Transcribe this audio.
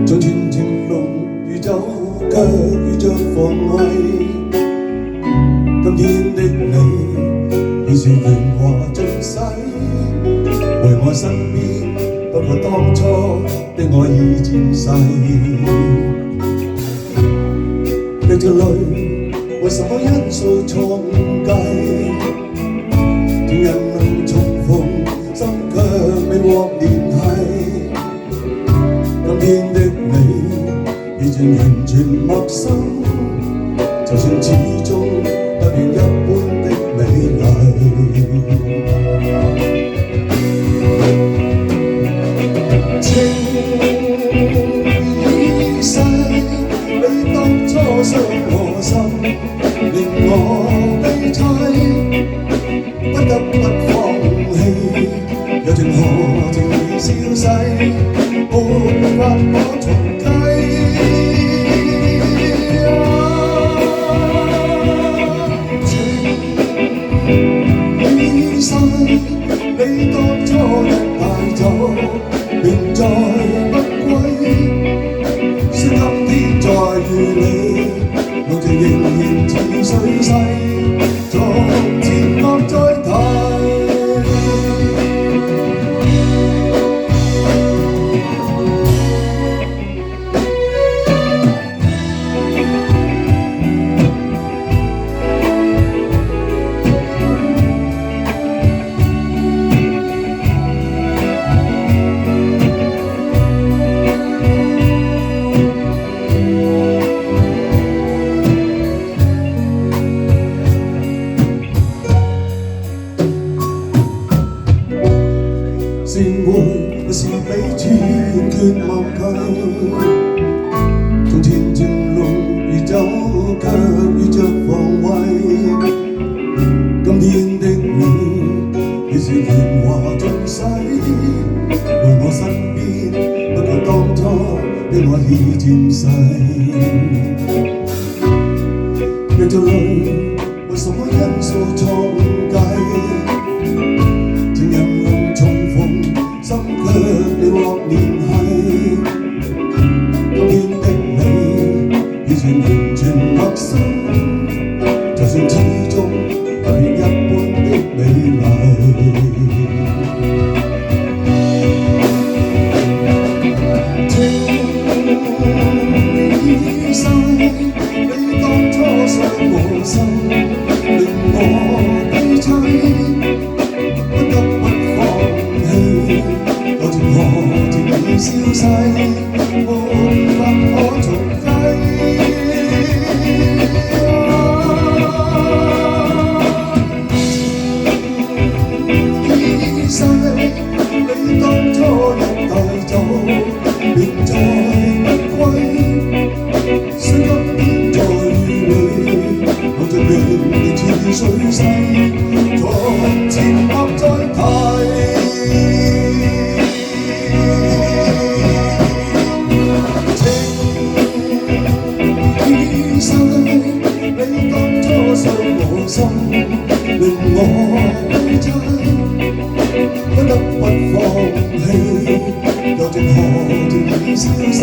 像全情濃如酒，卻遇着防衛。今天的你已是鉛華盡洗，回我身邊，不過當初的愛已漸逝。滴着淚，為什麼因數錯誤計？情人能重逢，心卻未獲聯繫。今天的你已經完全陌生，就算始終不變一般的美麗。情已逝，你當初傷我心，令我悲悽，不得不放棄。有情何情已消逝，沒法可重計。情已逝，你當初一帶走，便再不歸。說今天再遇你，路程仍然似水逝，從前莫再提。善會不是彼此缺默契，從前情濃如酒，卻遇着防衛。今天的你已是鉛華盡洗，回我身邊，不過當初的愛已漸逝。滴着淚，為什麼因數錯誤計？情人能重逢，心卻未獲聯繫。今天的你已經完全陌生，就算始終不變一般的美麗。情已逝，你當初傷我心，令我悲悽。消逝，沒法可重計。已逝，你當初一帶走，便再不歸。雖今天再遇你，路途仍然似水逝，從前莫再提。你當初傷我心，令我悲悽，不得不放棄。舊情何情已消逝。